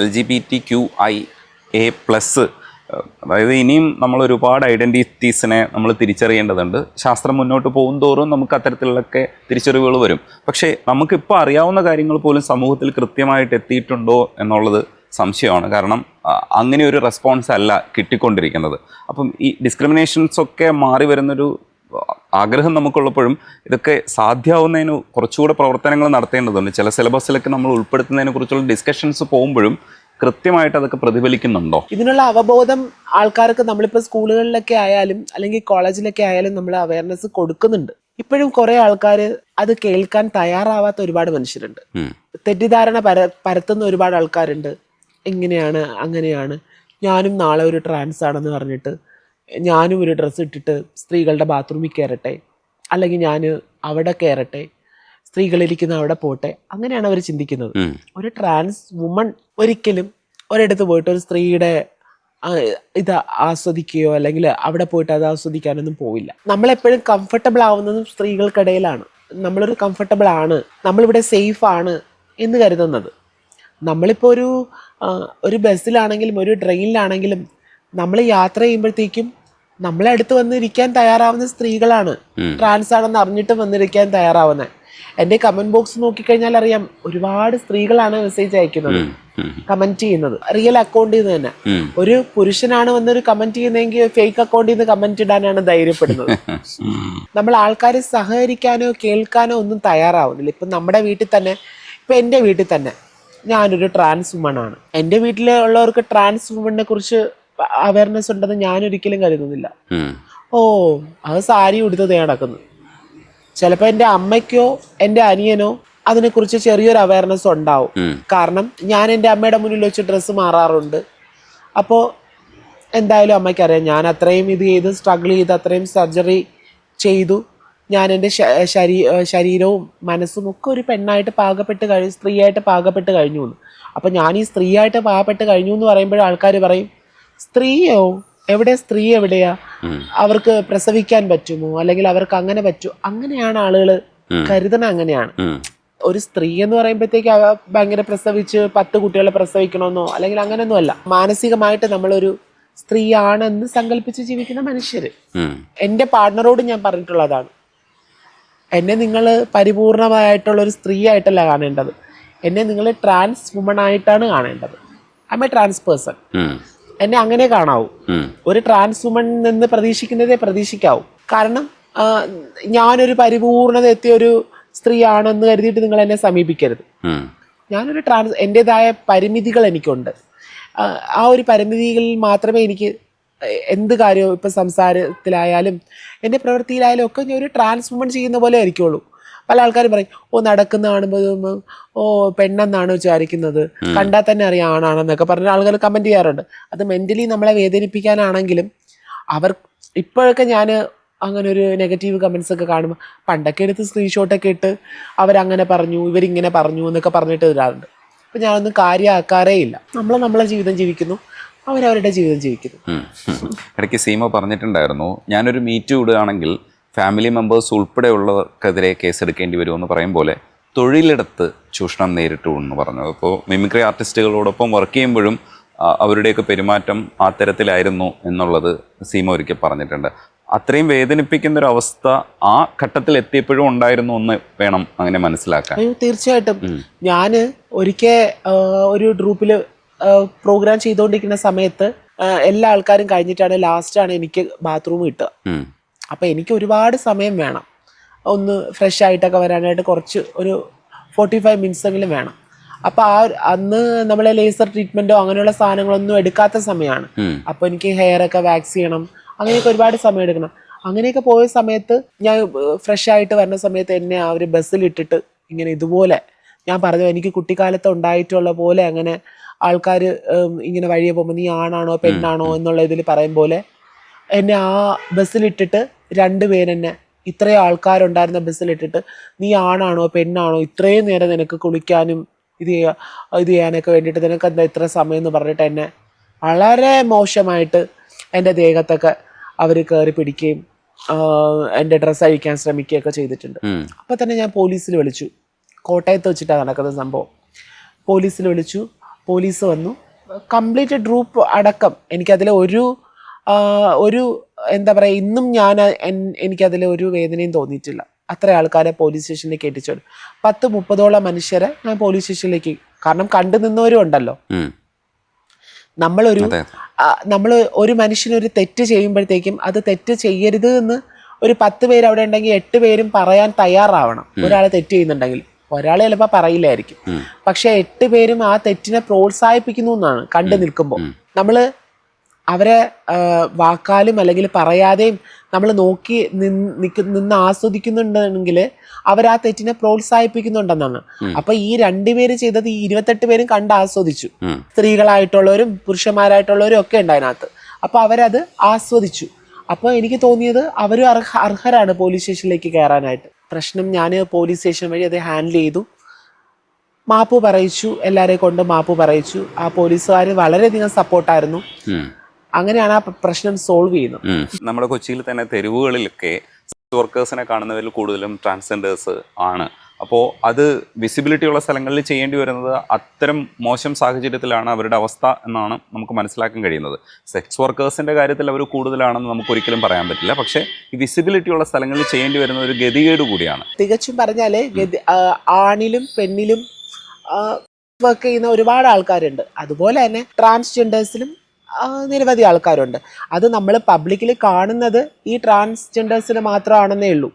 LGBTQIA+, അതായത് ഇനിയും നമ്മൾ ഒരുപാട് ഐഡൻറ്റിറ്റീസിനെ നമ്മൾ തിരിച്ചറിയേണ്ടതുണ്ട്. ശാസ്ത്രം മുന്നോട്ട് പോകുന്തോറും നമുക്ക് അത്തരത്തിലൊക്കെ തിരിച്ചറിവുകൾ വരും. പക്ഷേ നമുക്കിപ്പോൾ അറിയാവുന്ന കാര്യങ്ങൾ പോലും സമൂഹത്തിൽ കൃത്യമായിട്ട് എത്തിയിട്ടുണ്ടോ എന്നുള്ളത് സംശയമാണ്. കാരണം അങ്ങനെ ഒരു റെസ്പോൺസ് അല്ല കിട്ടിക്കൊണ്ടിരിക്കുന്നത്. അപ്പം ഈ ഡിസ്ക്രിമിനേഷൻസൊക്കെ മാറി വരുന്നൊരു ആഗ്രഹം നമുക്കുള്ളപ്പോഴും ഇതൊക്കെ സാധ്യമാവുന്നതിന് കുറച്ചുകൂടെ പ്രവർത്തനങ്ങൾ നടത്തേണ്ടതുണ്ട്. ചില സിലബസിലൊക്കെ നമ്മൾ ഉൾപ്പെടുത്തുന്നതിനെ കുറിച്ചുള്ള ഡിസ്കഷൻസ് പോകുമ്പോഴും കൃത്യമായിട്ട് അതൊക്കെ പ്രതിഫലിക്കുന്നുണ്ടോ? ഇതിനുള്ള അവബോധം ആൾക്കാർക്ക് നമ്മളിപ്പോൾ സ്കൂളുകളിലൊക്കെ ആയാലും അല്ലെങ്കിൽ കോളേജിലൊക്കെ ആയാലും നമ്മൾ അവയർനെസ് കൊടുക്കുന്നുണ്ട്. ഇപ്പോഴും കുറെ ആൾക്കാർ അത് കേൾക്കാൻ തയ്യാറാവാത്ത ഒരുപാട് മനുഷ്യരുണ്ട്. തെറ്റിദ്ധാരണ പരത്തുന്ന ഒരുപാട് ആൾക്കാരുണ്ട്. ഇങ്ങനെയാണ് അങ്ങനെയാണ്, ഞാനും നാളെ ഒരു ട്രാൻസ് ആണെന്ന് പറഞ്ഞിട്ട് ഞാനും ഒരു ഡ്രസ്സ് ഇട്ടിട്ട് സ്ത്രീകളുടെ ബാത്റൂമിൽ കയറട്ടെ, അല്ലെങ്കിൽ ഞാൻ അവിടെ കയറട്ടെ, സ്ത്രീകളിരിക്കുന്ന അവിടെ പോട്ടെ, അങ്ങനെയാണ് അവർ ചിന്തിക്കുന്നത്. ഒരു ട്രാൻസ് വുമൺ ഒരിക്കലും ഒരിടത്ത് പോയിട്ട് ഒരു സ്ത്രീയുടെ ഇത് ആസ്വദിക്കുകയോ അല്ലെങ്കിൽ അവിടെ പോയിട്ട് അത് ആസ്വദിക്കാനൊന്നും പോവില്ല. നമ്മളെപ്പോഴും കംഫർട്ടബിൾ ആവുന്നതും സ്ത്രീകൾക്കിടയിലാണ്. നമ്മളൊരു കംഫർട്ടബിൾ ആണ്, നമ്മളിവിടെ സേഫ് ആണ് എന്ന് കരുതുന്നത്. നമ്മളിപ്പോൾ ഒരു ബസ്സിലാണെങ്കിലും ഒരു ട്രെയിനിലാണെങ്കിലും നമ്മൾ യാത്ര ചെയ്യുമ്പോഴത്തേക്കും നമ്മളെ അടുത്ത് വന്നിരിക്കാൻ തയ്യാറാവുന്ന സ്ത്രീകളാണ്. ട്രാൻസ് ആണെന്ന് അറിഞ്ഞിട്ട് വന്നിരിക്കാൻ തയ്യാറാവുന്നത്. എൻ്റെ കമന്റ് ബോക്സ് നോക്കിക്കഴിഞ്ഞാൽ അറിയാം, ഒരുപാട് സ്ത്രീകളാണ് മെസ്സേജ് അയക്കുന്നത്, കമന്റ് ചെയ്യുന്നത്. റിയൽ അക്കൗണ്ടിൽ നിന്ന് തന്നെ. ഒരു പുരുഷനാണ് വന്നൊരു കമന്റ് ചെയ്യുന്നതെങ്കിൽ ഫേക്ക് അക്കൗണ്ടിൽ നിന്ന് കമന്റ് ഇടാനാണ് ധൈര്യപ്പെടുന്നത്. നമ്മൾ ആൾക്കാരെ സഹകരിക്കാനോ കേൾക്കാനോ ഒന്നും തയ്യാറാവുന്നില്ല. ഇപ്പം നമ്മുടെ വീട്ടിൽ തന്നെ, ഇപ്പം എൻ്റെ വീട്ടിൽ തന്നെ ഞാനൊരു ട്രാൻസ് വുമൺ ആണ്. എൻ്റെ വീട്ടിലുള്ളവർക്ക് ട്രാൻസ് വുമണിനെ കുറിച്ച് അവയർനെസ് ഉണ്ടെന്ന് ഞാനൊരിക്കലും കരുതുന്നില്ല. അത് സാരി ഉടുത്തത് നടക്കുന്നു. ചിലപ്പോൾ എൻ്റെ അമ്മയ്ക്കോ എൻ്റെ അനിയനോ അതിനെക്കുറിച്ച് ചെറിയൊരു അവയർനെസ് ഉണ്ടാവും. കാരണം ഞാൻ എൻ്റെ അമ്മയുടെ മുന്നിൽ വെച്ച് ഡ്രസ്സ് മാറാറുണ്ട്. അപ്പോൾ എന്തായാലും അമ്മയ്ക്കറിയാം ഞാൻ അത്രയും ഇത് ചെയ്ത് സ്ട്രഗിൾ ചെയ്ത് അത്രയും സർജറി ചെയ്തു. ഞാൻ എൻ്റെ ശരീരവും മനസ്സും ഒക്കെ ഒരു പെണ്ണായിട്ട് സ്ത്രീയായിട്ട് പാകപ്പെട്ട് കഴിഞ്ഞു എന്ന്. അപ്പം ഞാൻ ഈ സ്ത്രീയായിട്ട് പാകപ്പെട്ട് കഴിഞ്ഞു എന്ന് പറയുമ്പോൾ ആൾക്കാർ പറയും, സ്ത്രീയോ എവിടെ, സ്ത്രീ എവിടെയാ, അവർക്ക് പ്രസവിക്കാൻ പറ്റുമോ, അല്ലെങ്കിൽ അവർക്ക് അങ്ങനെ പറ്റുമോ? അങ്ങനെയാണ് ആളുകൾ കരുതണ. അങ്ങനെയാണ് ഒരു സ്ത്രീ എന്ന് പറയുമ്പോഴത്തേക്ക് ഭയങ്കര പ്രസവിച്ച് 10 കുട്ടികളെ പ്രസവിക്കണമെന്നോ അല്ലെങ്കിൽ അങ്ങനെയൊന്നും അല്ല. മാനസികമായിട്ട് നമ്മളൊരു സ്ത്രീയാണെന്ന് സങ്കല്പിച്ച് ജീവിക്കുന്ന മനുഷ്യര്. എൻ്റെ പാർട്ട്ണറോട് ഞാൻ പറഞ്ഞിട്ടുള്ളതാണ്, എന്നെ നിങ്ങൾ പരിപൂർണമായിട്ടുള്ളൊരു സ്ത്രീ ആയിട്ടല്ല കാണേണ്ടത്, എന്നെ നിങ്ങൾ ട്രാൻസ് വുമൺ ആയിട്ടാണ് കാണേണ്ടത്. I am a trans person. എന്നെ അങ്ങനെ കാണാവൂ. ഒരു ട്രാൻസ് വുമൺ നിന്ന് പ്രതീക്ഷിക്കാവൂ. കാരണം ഞാനൊരു പരിപൂർണത എത്തിയൊരു സ്ത്രീ ആണെന്ന് കരുതിയിട്ട് നിങ്ങൾ എന്നെ സമീപിക്കരുത്. ഞാനൊരു എൻ്റെതായ പരിമിതികൾ എനിക്കുണ്ട്. ആ ഒരു പരിമിതികളിൽ മാത്രമേ എനിക്ക് എന്ത് കാര്യവും ഇപ്പം സംസാരത്തിലായാലും എൻ്റെ പ്രവൃത്തിയിലായാലും ഒക്കെ ഞാൻ ഒരു ട്രാൻസ് വുമൺ ചെയ്യുന്ന പോലെ ആയിരിക്കുള്ളൂ. പല ആൾക്കാരും പറയും, നടക്കുന്ന കാണുമ്പോൾ പെണ്ണെന്നാണ് വിചാരിക്കുന്നത്, കണ്ടാൽ തന്നെ അറിയാം ആണാണെന്നൊക്കെ പറഞ്ഞ ആളുകൾ കമൻറ്റ് ചെയ്യാറുണ്ട്. അത് മെൻ്റലി നമ്മളെ വേദനിപ്പിക്കാനാണെങ്കിലും ഇപ്പോഴൊക്കെ ഞാൻ അങ്ങനെ ഒരു നെഗറ്റീവ് കമൻസ് ഒക്കെ കാണുമ്പോൾ പണ്ടൊക്കെ എടുത്ത് സ്ക്രീൻഷോട്ടൊക്കെ ഇട്ട് അവരങ്ങനെ പറഞ്ഞു ഇവരിങ്ങനെ പറഞ്ഞു എന്നൊക്കെ പറഞ്ഞിട്ട് ഇടാറുണ്ട്. അപ്പം ഞാനൊന്നും കാര്യമാക്കാറേ ഇല്ല. നമ്മളെ ജീവിതം ജീവിക്കുന്നു, അവരവരുടെ ജീവിതം ജീവിക്കുന്നു. ഇടയ്ക്ക് സീമ പറഞ്ഞിട്ടുണ്ടായിരുന്നു, ഞാനൊരു മീറ്റ് ഇടുകയാണെങ്കിൽ ഫാമിലി മെമ്പേഴ്സ് ഉൾപ്പെടെയുള്ളവർക്കെതിരെ കേസെടുക്കേണ്ടി വരുമെന്ന് പറയും പോലെ തൊഴിലിടത്ത് ചൂഷണം നേരിട്ടു എന്ന് പറഞ്ഞത്. അപ്പോൾ മിമിക്രി ആർട്ടിസ്റ്റുകളോടൊപ്പം വർക്ക് ചെയ്യുമ്പോഴും അവരുടെയൊക്കെ പെരുമാറ്റം ആ തരത്തിലായിരുന്നു എന്നുള്ളത് സീമ ഒരിക്കൽ പറഞ്ഞിട്ടുണ്ട്. അത്രയും വേദനിപ്പിക്കുന്നൊരവസ്ഥ ആ ഘട്ടത്തിൽ എത്തിയപ്പോഴും ഉണ്ടായിരുന്നു എന്ന് വേണം അങ്ങനെ മനസ്സിലാക്കാൻ. തീർച്ചയായിട്ടും. ഞാൻ ഒരിക്കൽ ഒരു ഗ്രൂപ്പിൽ പ്രോഗ്രാം ചെയ്തുകൊണ്ടിരിക്കുന്ന സമയത്ത് എല്ലാ ആൾക്കാരും കഴിഞ്ഞിട്ടാണ് ലാസ്റ്റാണ് എനിക്ക് ബാത്റൂം കിട്ടുക. അപ്പോൾ എനിക്ക് ഒരുപാട് സമയം വേണം ഒന്ന് ഫ്രഷ് ആയിട്ടൊക്കെ വരാനായിട്ട്. കുറച്ച് ഒരു 45 മിനിറ്റ്സ് എങ്കിലും വേണം. അപ്പോൾ അന്ന് നമ്മളെ ലേസർ ട്രീറ്റ്മെൻറ്റോ അങ്ങനെയുള്ള സാധനങ്ങളൊന്നും എടുക്കാത്ത സമയമാണ്. അപ്പോൾ എനിക്ക് ഹെയറൊക്കെ വാക്സ് ചെയ്യണം, അങ്ങനെയൊക്കെ ഒരുപാട് സമയം എടുക്കണം. അങ്ങനെയൊക്കെ പോയ സമയത്ത് ഞാൻ ഫ്രഷ് ആയിട്ട് വരുന്ന സമയത്ത് എന്നെ അവർ ബസ്സിലിട്ടിട്ട് ഇങ്ങനെ ഇതുപോലെ ഞാൻ പറഞ്ഞു, എനിക്ക് കുട്ടിക്കാലത്ത് ഉണ്ടായിട്ടുള്ള പോലെ അങ്ങനെ ആൾക്കാർ ഇങ്ങനെ വഴിയെ പോകുമ്പോൾ നീ ആണാണോ പെണ്ണാണോ എന്നുള്ള ഇതിൽ പറയും പോലെ എന്നെ ആ ബസ്സിലിട്ടിട്ട് 2 പേരെന്നെ ഇത്രയും ആൾക്കാരുണ്ടായിരുന്ന ബസ്സിലിട്ടിട്ട് നീ ആണാണോ പെണ്ണാണോ, ഇത്രയും നേരം നിനക്ക് കുളിക്കാനും ഇത് ചെയ്യാനൊക്കെ വേണ്ടിയിട്ട് നിനക്ക് എന്താ ഇത്ര സമയം എന്ന് പറഞ്ഞിട്ട് എന്നെ വളരെ മോശമായിട്ട് എൻ്റെ ദേഹത്തൊക്കെ അവർ കയറി പിടിക്കുകയും എൻ്റെ ഡ്രസ്സ് അഴിക്കാൻ ശ്രമിക്കുകയൊക്കെ ചെയ്തിട്ടുണ്ട്. അപ്പോൾ തന്നെ ഞാൻ പോലീസിൽ വിളിച്ചു. കോട്ടയത്ത് വെച്ചിട്ടാണ് നടക്കുന്ന സംഭവം. പോലീസിൽ വിളിച്ചു. പോലീസ് വന്നു, കംപ്ലീറ്റ് ഗ്രൂപ്പ് അടക്കം. എനിക്കതിൽ ഒരു എന്താ പറയുക, ഇന്നും എനിക്കതിൽ ഒരു വേദനയും തോന്നിയിട്ടില്ല. അത്ര ആൾക്കാരെ പോലീസ് സ്റ്റേഷനിലേക്ക് എത്തിച്ചോളൂ. 10-30ഓളം മനുഷ്യരെ ഞാൻ പോലീസ് സ്റ്റേഷനിലേക്ക്, കാരണം കണ്ടു നിന്നവരും ഉണ്ടല്ലോ. നമ്മൾ ഒരു മനുഷ്യനൊരു തെറ്റ് ചെയ്യുമ്പോഴത്തേക്കും അത് തെറ്റ് ചെയ്യരുത് എന്ന് ഒരു 10 പേര് അവിടെ ഉണ്ടെങ്കിൽ 8 പേരും പറയാൻ തയ്യാറാവണം. ഒരാൾ തെറ്റ് ചെയ്യുന്നുണ്ടെങ്കിൽ ഒരാൾ ചിലപ്പോൾ പറയില്ലായിരിക്കും, പക്ഷെ 8 പേരും ആ തെറ്റിനെ പ്രോത്സാഹിപ്പിക്കുന്നു എന്നാണ് കണ്ടു നിൽക്കുമ്പോൾ. നമ്മൾ അവരെ വാക്കാലും അല്ലെങ്കിൽ പറയാതെയും നമ്മൾ നോക്കി നിന്ന് ആസ്വദിക്കുന്നുണ്ടെങ്കിൽ അവരാ തെറ്റിനെ പ്രോത്സാഹിപ്പിക്കുന്നുണ്ടെന്നാണ്. അപ്പൊ ഈ 2 പേര് ചെയ്തത് ഈ 28 പേരും കണ്ട് ആസ്വദിച്ചു. സ്ത്രീകളായിട്ടുള്ളവരും പുരുഷന്മാരായിട്ടുള്ളവരും ഒക്കെ ഉണ്ട് അതിനകത്ത്. അപ്പൊ അവരത് ആസ്വദിച്ചു. അപ്പോൾ എനിക്ക് തോന്നിയത് അവരും അർഹരാണ് പോലീസ് സ്റ്റേഷനിലേക്ക് കയറാനായിട്ട്. പ്രശ്നം ഞാൻ പോലീസ് സ്റ്റേഷൻ വഴി അത് ഹാൻഡിൽ ചെയ്തു, മാപ്പ് പറയിച്ചു, എല്ലാവരെയും കൊണ്ട് മാപ്പ് പറയിച്ചു. ആ പോലീസുകാർ വളരെയധികം സപ്പോർട്ടായിരുന്നു. അങ്ങനെയാണ് ആ പ്രശ്നം സോൾവ് ചെയ്യുന്നത്. നമ്മുടെ കൊച്ചിയിൽ തന്നെ തെരുവുകളിലൊക്കെ വർക്കേഴ്സിനെ കാണുന്നവരിൽ കൂടുതലും ട്രാൻസ്ജെൻഡേഴ്സ് ആണ്. അപ്പോൾ അത് വിസിബിലിറ്റി ഉള്ള സ്ഥലങ്ങളിൽ ചെയ്യേണ്ടി വരുന്നത് അത്തരം മോശം സാഹചര്യത്തിലാണ് അവരുടെ അവസ്ഥ എന്നാണ് നമുക്ക് മനസ്സിലാക്കാൻ കഴിയുന്നത്. സെക്സ് വർക്കേഴ്സിൻ്റെ കാര്യത്തിൽ അവർ കൂടുതലാണെന്ന് നമുക്ക് ഒരിക്കലും പറയാൻ പറ്റില്ല. പക്ഷേ ഈ വിസിബിലിറ്റി ഉള്ള സ്ഥലങ്ങളിൽ ചെയ്യേണ്ടി വരുന്ന ഒരു ഗതികേട് കൂടിയാണ്. തികച്ചും പറഞ്ഞാൽ ആണിലും പെണ്ണിലും വർക്ക് ചെയ്യുന്ന ഒരുപാട് ആൾക്കാരുണ്ട്. അതുപോലെ തന്നെ ട്രാൻസ്ജെൻഡേഴ്സിലും നിരവധി ആൾക്കാരുണ്ട്. അത് നമ്മൾ പബ്ലിക്കിൽ കാണുന്നത് ഈ ട്രാൻസ്ജെൻഡേഴ്സിന് മാത്രമാണെന്നേ ഉള്ളൂ.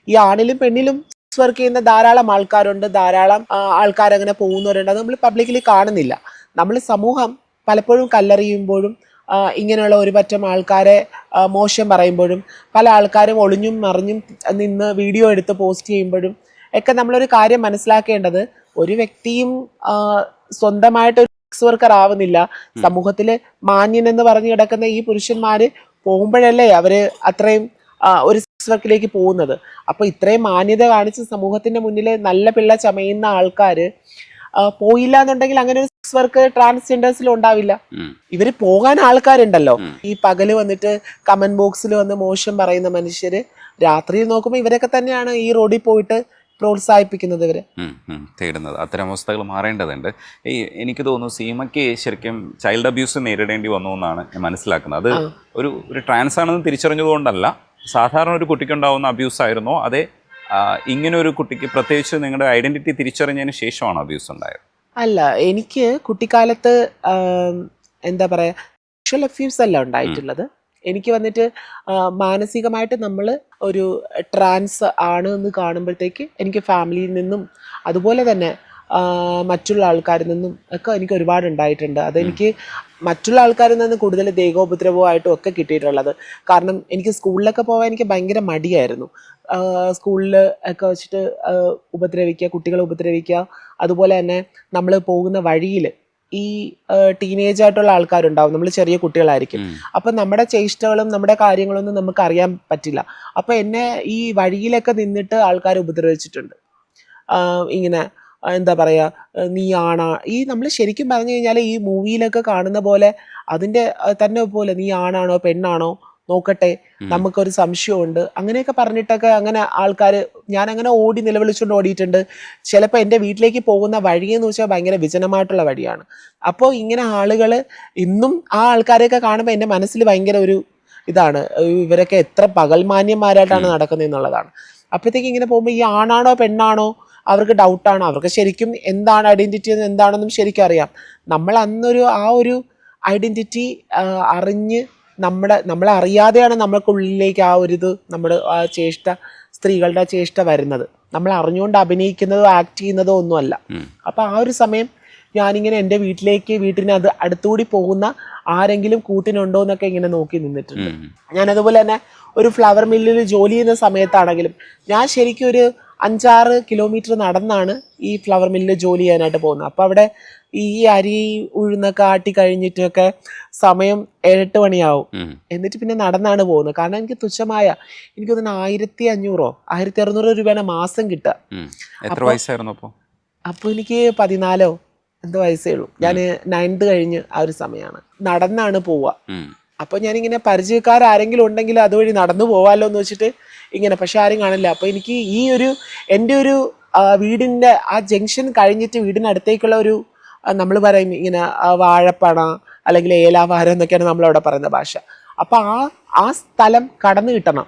ഈ ആണിലും പെണ്ണിലും വർക്ക് ചെയ്യുന്ന ധാരാളം ആൾക്കാരുണ്ട്, ധാരാളം ആൾക്കാരങ്ങനെ പോകുന്നവരുണ്ട്. അത് നമ്മൾ പബ്ലിക്കിൽ കാണുന്നില്ല. നമ്മൾ സമൂഹം പലപ്പോഴും കല്ലെറിയുമ്പോഴും ഇങ്ങനെയുള്ള ഒരു പറ്റം ആൾക്കാരെ മോശം പറയുമ്പോഴും പല ആൾക്കാരും ഒളിഞ്ഞും മറിഞ്ഞും നിന്ന് വീഡിയോ എടുത്ത് പോസ്റ്റ് ചെയ്യുമ്പോഴും ഒക്കെ നമ്മളൊരു കാര്യം മനസ്സിലാക്കേണ്ടത്, ഒരു വ്യക്തിയും സ്വന്തമായിട്ട് സെക്സ് വർക്കർ ആവുന്നില്ല. സമൂഹത്തിൽ മാന്യൻ എന്ന് പറഞ്ഞു കിടക്കുന്ന ഈ പുരുഷന്മാര് പോകുമ്പോഴല്ലേ അവര് അത്രയും ഒരു സെക്സ് വർക്കിലേക്ക് പോകുന്നത്. അപ്പൊ ഇത്രയും മാന്യത കാണിച്ച് സമൂഹത്തിന്റെ മുന്നിൽ നല്ല പിള്ള ചമയുന്ന ആൾക്കാര് പോയില്ല എന്നുണ്ടെങ്കിൽ അങ്ങനെ ഒരു സെക്സ് വർക്ക് ട്രാൻസ്ജെൻഡേഴ്സിൽ ഉണ്ടാവില്ല. ഇവര് പോകാൻ ആൾക്കാരുണ്ടല്ലോ. ഈ പകല് വന്നിട്ട് കമന്റ് ബോക്സിൽ വന്ന് മോശം പറയുന്ന മനുഷ്യര് രാത്രിയിൽ നോക്കുമ്പോൾ ഇവരൊക്കെ തന്നെയാണ് ഈ റോഡിൽ പോയിട്ട് പ്രോത്സാഹിപ്പിക്കുന്നത്, ഇവര് തേടുന്നത്. അത്തരം അവസ്ഥകൾ മാറേണ്ടതുണ്ട്. എനിക്ക് തോന്നുന്നു സീമയ്ക്ക് ശരിക്കും ചൈൽഡ് അബ്യൂസ് നേരിടേണ്ടി വന്നു എന്നാണ് ഞാൻ മനസ്സിലാക്കുന്നത്. അത് ഒരു ട്രാൻസ് ആണെന്ന് തിരിച്ചറിഞ്ഞതുകൊണ്ടല്ല, സാധാരണ ഒരു കുട്ടിക്കുണ്ടാവുന്ന അബ്യൂസ് ആയിരുന്നോ അതേ ഇങ്ങനെ ഒരു കുട്ടിക്ക് പ്രത്യേകിച്ച് നിങ്ങളുടെ ഐഡന്റിറ്റി തിരിച്ചറിഞ്ഞതിന് ശേഷമാണോ അബ്യൂസ് ഉണ്ടായത്? അല്ല, എനിക്ക് കുട്ടിക്കാലത്ത് എന്താ പറയാ സെക്ഷൽ അബ്യൂസ് അല്ല ഉണ്ടായിട്ടുള്ളത്. എനിക്ക് വന്നിട്ട് മാനസികമായിട്ട് നമ്മൾ ഒരു ട്രാൻസ് ആണ് എന്ന് കാണുമ്പോഴത്തേക്ക് എനിക്ക് ഫാമിലിയിൽ നിന്നും അതുപോലെ തന്നെ മറ്റുള്ള ആൾക്കാരിൽ നിന്നും ഒക്കെ എനിക്ക് ഒരുപാട് ഉണ്ടായിട്ടുണ്ട്. അതെനിക്ക് മറ്റുള്ള ആൾക്കാരിൽ നിന്ന് കൂടുതൽ ദേഹോപദ്രവമായിട്ടും ഒക്കെ കിട്ടിയിട്ടുള്ളത്. കാരണം എനിക്ക് സ്കൂളിലൊക്കെ പോകാൻ എനിക്ക് ഭയങ്കര മടിയായിരുന്നു. സ്കൂളിൽ ഒക്കെ വെച്ചിട്ട് ഉപദ്രവിക്കുക, കുട്ടികളെ ഉപദ്രവിക്കുക. അതുപോലെ തന്നെ നമ്മൾ പോകുന്ന വഴിയിൽ ഈ ടീനേജ് ആയിട്ടുള്ള ആൾക്കാരുണ്ടാവും, നമ്മൾ ചെറിയ കുട്ടികളായിരിക്കും. അപ്പം നമ്മുടെ ചേഷ്ടകളും നമ്മുടെ കാര്യങ്ങളൊന്നും നമുക്ക് അറിയാൻ പറ്റില്ല. അപ്പം എന്നെ ഈ വഴിയിലൊക്കെ നിന്നിട്ട് ആൾക്കാർ ഉപദ്രവിച്ചിട്ടുണ്ട്. ഇങ്ങനെ എന്താ പറയുക, നീ ആണാ, ഈ നമ്മൾ ശരിക്കും പറഞ്ഞു കഴിഞ്ഞാൽ ഈ മൂവിയിലൊക്കെ കാണുന്ന പോലെ അതിൻ്റെ തന്നെ പോലെ നീ ആണാണോ പെണ്ണാണോ നോക്കട്ടെ, നമുക്കൊരു സംശയമുണ്ട്, അങ്ങനെയൊക്കെ പറഞ്ഞിട്ടൊക്കെ അങ്ങനെ ആൾക്കാർ, ഞാൻ അങ്ങനെ ഓടി നിലവിളിച്ചുകൊണ്ട് ഓടിയിട്ടുണ്ട്. ചിലപ്പോൾ എൻ്റെ വീട്ടിലേക്ക് പോകുന്ന വഴിയെന്ന് വെച്ചാൽ ഭയങ്കര വിജനമായിട്ടുള്ള വഴിയാണ്. അപ്പോൾ ഇങ്ങനെ ആളുകൾ ഇന്നും ആ ആൾക്കാരെയൊക്കെ കാണുമ്പോൾ എൻ്റെ മനസ്സിൽ ഭയങ്കര ഒരു ഇതാണ്, ഇവരൊക്കെ എത്ര പകൽമാന്യന്മാരായിട്ടാണ് നടക്കുന്നത് എന്നുള്ളതാണ്. അപ്പോഴത്തേക്ക് ഇങ്ങനെ പോകുമ്പോൾ ഈ ആണാണോ പെണ്ണാണോ അവർക്ക് ഡൗട്ടാണ്. അവർക്ക് ശരിക്കും എന്താണ് ഐഡൻറ്റിറ്റി എന്ന് എന്താണെന്നും ശരിക്കും അറിയാം. നമ്മൾ അന്നൊരു ആ ഒരു ഐഡൻറ്റിറ്റി അറിഞ്ഞ് നമ്മളെ അറിയാതെയാണ് നമ്മൾക്കുള്ളിലേക്ക് ആ ഒരു ഇത് നമ്മുടെ ആ ചേഷ്ട, സ്ത്രീകളുടെ ചേഷ്ട വരുന്നത്. നമ്മൾ അറിഞ്ഞുകൊണ്ട് അഭിനയിക്കുന്നതോ ആക്ട് ചെയ്യുന്നതോ ഒന്നുമല്ല. അപ്പം ആ ഒരു സമയം ഞാനിങ്ങനെ എൻ്റെ വീട്ടിന് അത് അടുത്തുകൂടി പോകുന്ന ആരെങ്കിലും കൂട്ടിനുണ്ടോ എന്നൊക്കെ ഇങ്ങനെ നോക്കി നിന്നിട്ടുണ്ട്. ഞാനതുപോലെ തന്നെ ഒരു ഫ്ലവർ മില്ലിൽ ജോലി ചെയ്യുന്ന സമയത്താണെങ്കിലും ഞാൻ ശരിക്കും ഒരു 5-6 കിലോമീറ്റർ നടന്നാണ് ഈ ഫ്ലവർ മില്ലിൽ ജോലി ചെയ്യാനായിട്ട് പോകുന്നത്. അപ്പോൾ അവിടെ ഈ അരി ഉഴുന്നൊക്കെ ആട്ടി കഴിഞ്ഞിട്ടൊക്കെ സമയം 7-8 മണിയാവും. എന്നിട്ട് പിന്നെ നടന്നാണ് പോകുന്നത്. കാരണം എനിക്ക് തുച്ഛമായ, എനിക്ക് തോന്നുന്നു 1500-1600 രൂപയാണ് മാസം കിട്ടുക. എത്ര വയസ്സായിരുന്നു അപ്പോൾ? അപ്പോൾ എനിക്ക് 14 എന്തോ വയസ്സേ ഉള്ളൂ. ഞാൻ 9th കഴിഞ്ഞ് ആ ഒരു സമയമാണ്. നടന്നാണ് പോവുക. അപ്പോൾ ഞാനിങ്ങനെ പരിചയക്കാരെങ്കിലും ഉണ്ടെങ്കിൽ അതുവഴി നടന്നു പോവാമല്ലോ എന്ന് വെച്ചിട്ട് ഇങ്ങനെ, പക്ഷെ ആരും കാണില്ല. അപ്പോൾ എനിക്ക് ഈ ഒരു എൻ്റെ ഒരു വീടിൻ്റെ ആ ജംഗ്ഷൻ കഴിഞ്ഞിട്ട് വീടിനടുത്തേക്കുള്ള ഒരു നമ്മൾ പറയും ഇങ്ങനെ വാഴപ്പണ അല്ലെങ്കിൽ ഏലാവാരം എന്നൊക്കെയാണ് നമ്മളവിടെ പറയുന്ന ഭാഷ. അപ്പൊ ആ സ്ഥലം കടന്നു കിട്ടണം.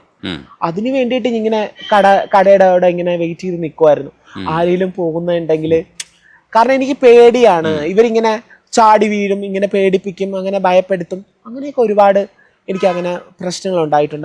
അതിന് വേണ്ടിയിട്ട് ഇങ്ങനെ കടയുടെ അവിടെ ഇങ്ങനെ വെയിറ്റ് ചെയ്ത് നിൽക്കുമായിരുന്നു, ആരെങ്കിലും പോകുന്നുണ്ടെങ്കിൽ. കാരണം എനിക്ക് പേടിയാണ്, ഇവരിങ്ങനെ ചാടി വീഴും, ഇങ്ങനെ പേടിപ്പിക്കും, അങ്ങനെ ഭയപ്പെടുത്തും, അങ്ങനെയൊക്കെ ഒരുപാട് എനിക്ക് അങ്ങനെ പ്രശ്നങ്ങൾ ഉണ്ടായിട്ടുണ്ട്.